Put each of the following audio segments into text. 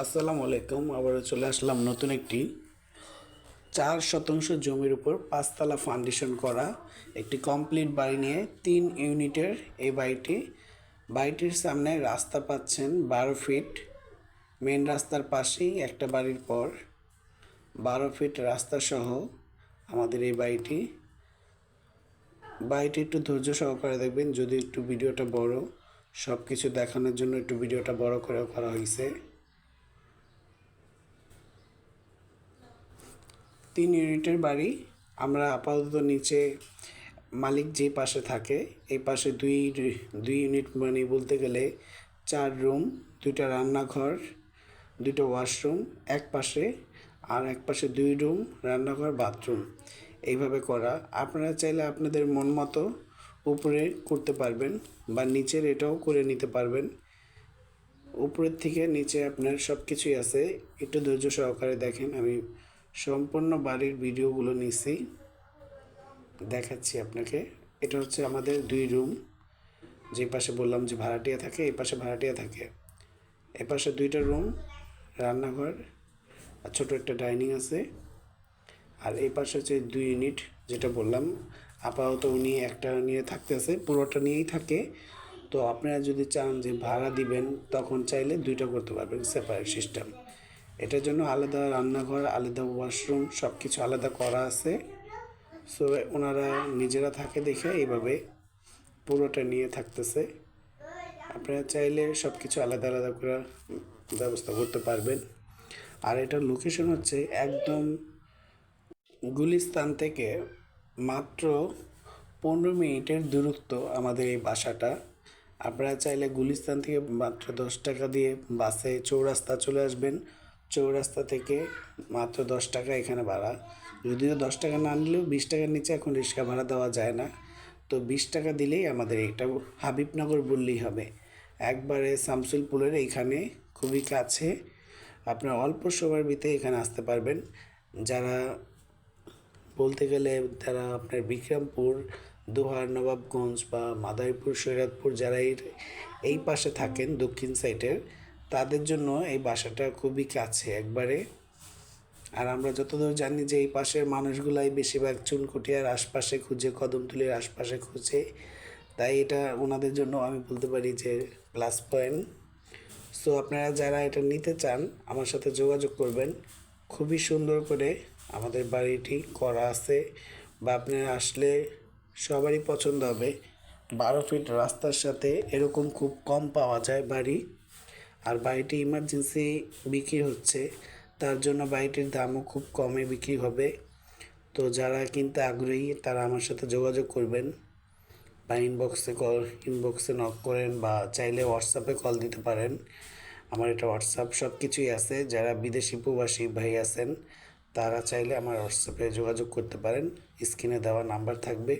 আসসালামু আলাইকুম। আবারও চলে আসলাম নতুন একটি 4 শতাংশ জমির উপর 5 তলা ফাউন্ডেশন করা একটি কমপ্লিট বাড়ি নিয়ে 3 ইউনিটের এই বাড়িটির সামনে রাস্তা পাচ্ছেন 12 ফিট। মেন রাস্তার পাশেই একটা বাড়ির পর 12 ফিট রাস্তা সহ আমাদের এই বাড়িটি একটু ধৈর্য সহকারে দেখবেন। যদি একটু ভিডিওটা বড়, সব কিছু দেখানোর জন্য একটু ভিডিওটা বড় করে করা হয়েছে। 3 ইউনিটের বাড়ি। আমরা আপাতত নিচে মালিক যে পাশে থাকে এই পাশে দুই ইউনিট, মানে বলতে গেলে 4 রুম, 2টা রান্নাঘর, 2টো ওয়াশরুম এক পাশে, আর এক পাশে 2 রুম, রান্নাঘর, বাথরুম এইভাবে করা। আপনারা চাইলে আপনাদের মন মতো উপরে করতে পারবেন বা নিচের এটাও করে নিতে পারবেন। উপরের থেকে নিচে আপনার সব কিছুই আছে। একটু ধৈর্য সহকারে দেখেন। আমি সম্পূর্ণ বাড়ির ভিডিওগুলো নিছি, দেখাচ্ছি আপনাকে। এটা হচ্ছে আমাদের 2 রুম। যে পাশে বললাম যে ভাড়াটিয়া থাকে, এই পাশে ভাড়াটিয়া থাকে। এ পাশে 2টা রুম, রান্নাঘর আর ছোটো একটা ডাইনিং আছে। আর এই পাশে হচ্ছে 2 ইউনিট, যেটা বললাম আপাতত উনি একটা নিয়ে থাকতেছে, পুরোটা নিয়েই থাকে। তো আপনারা যদি চান যে ভাড়া দিবেন তখন চাইলে 2টা করতে পারবেন, সেপারেট সিস্টেম। এটার জন্য আলাদা রান্নাঘর, আলাদা ওয়াশরুম, সব কিছু আলাদা করা আছে। সো ওনারা নিজেরা থাকে দেখে এইভাবে পুরোটা নিয়ে থাকতেছে। আপনারা চাইলে সব কিছু আলাদা আলাদা করে ব্যবস্থা করতে পারবেন। আর এটার লোকেশন হচ্ছে একদম গুলিস্তান থেকে মাত্র 15 মিনিটের দূরত্ব আমাদের এই বাসাটা। আপনারা চাইলে গুলিস্তান থেকে মাত্র 10 টাকা দিয়ে বাসে চৌরাস্তা চলে আসবেন। চৌরাস্তা থেকে মাত্র 10 টাকা এখানে ভাড়া। যদিও 10 টাকা না নিলেও 20 টাকার নিচে এখন রিক্সা ভাড়া দেওয়া যায় না। তো 20 টাকা দিলেই আমাদের এটা হাবিবনগর বললেই হবে। একবারে শামসুলপুরের এইখানে খুবই কাছে। আপনার অল্প সময়ের ভিতরে এখানে আসতে পারবেন। যারা বলতে গেলে যারা আপনার বিক্রমপুর, দোহার, নবাবগঞ্জ বা মাদারীপুর, সৈয়দপুর যারা এই পাশে থাকেন দক্ষিণ সাইডের, তাদের জন্য এই বাসাটা খুবই কাছে একবারে। আর আমরা যতদূর জানি যে এই পাশের মানুষগুলাই বেশিরভাগ চুনকুটিয়ার আশপাশে খুঁজে, কদমতলির আশপাশে খুঁজে, তাই এটা ওনাদের জন্য আমি বলতে পারি যে প্লাস পয়েন্ট। সো আপনারা যারা এটা নিতে চান আমার সাথে যোগাযোগ করবেন। খুবই সুন্দর করে আমাদের বাড়িটি করা আছে, বা আপনারা আসলে সবারই পছন্দ হবে। 12 ফিট রাস্তার সাথে এরকম খুব কম পাওয়া যায় বাড়ি। আর বাড়িটি ইমার্জেন্সি বিক্রি হচ্ছে, তার জন্য বাড়িটির দামও খুব কমে বিক্রি হবে। তো যারা কিনতে আগ্রহী তারা আমার সাথে যোগাযোগ করবেন, বা ইনবক্সে নক করেন, বা চাইলে হোয়াটসঅ্যাপে কল দিতে পারেন। আমার এটা হোয়াটসঅ্যাপ সব কিছুই আছে। যারা বিদেশি প্রবাসী ভাই আছেন তারা চাইলে আমার হোয়াটসঅ্যাপে যোগাযোগ করতে পারেন। স্ক্রিনে দেওয়া নাম্বার থাকবে,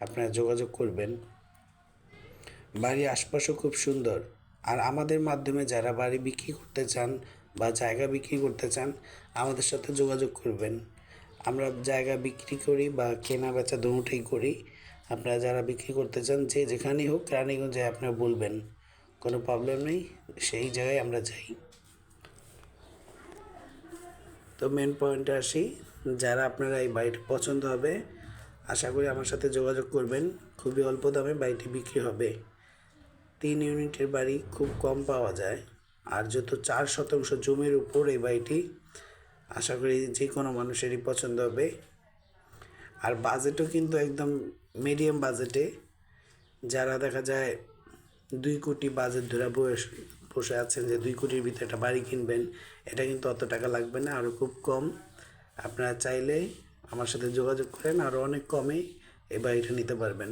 আপনারা যোগাযোগ করবেন। বাড়ির আশপাশও খুব সুন্দর। আর আমাদের মাধ্যমে যারা বাড়ি বিক্রি করতে চান বা জায়গা বিক্রি করতে চান আমাদের সাথে যোগাযোগ করবেন। আমরা জায়গা বিক্রি করি বা কেনা বেচা দুটোই করি। আপনারা যারা বিক্রি করতে চান যে যেখানেই হোক, রানীগঞ্জে আপনারা বলবেন, কোনো প্রবলেম নেই, সেই জায়গায় আমরা যাই। তো মেন পয়েন্টে আসি, যারা আপনারা এই বাড়িটি পছন্দ হবে আশা করি আমার সাথে যোগাযোগ করবেন। খুবই অল্প দামে বাড়িটি বিক্রি হবে। 3 ইউনিটের বাড়ি খুব কম পাওয়া যায়। আর যেহেতু 4 শতাংশ জমির উপর এই বাড়িটি, আশা করি যে কোনো মানুষেরই পছন্দ হবে। আর বাজেটও কিন্তু একদম মিডিয়াম বাজেটে। যারা দেখা যায় 2 কোটি বাজেট ধরে বসে আছেন যে 2 কোটির ভিতরে একটা বাড়ি কিনবেন, এটা কিন্তু অত টাকা লাগবে না, আরও খুব কম। আপনারা চাইলে আমার সাথে যোগাযোগ করেন, আরও অনেক কমে এই বাড়িটা নিতে পারবেন।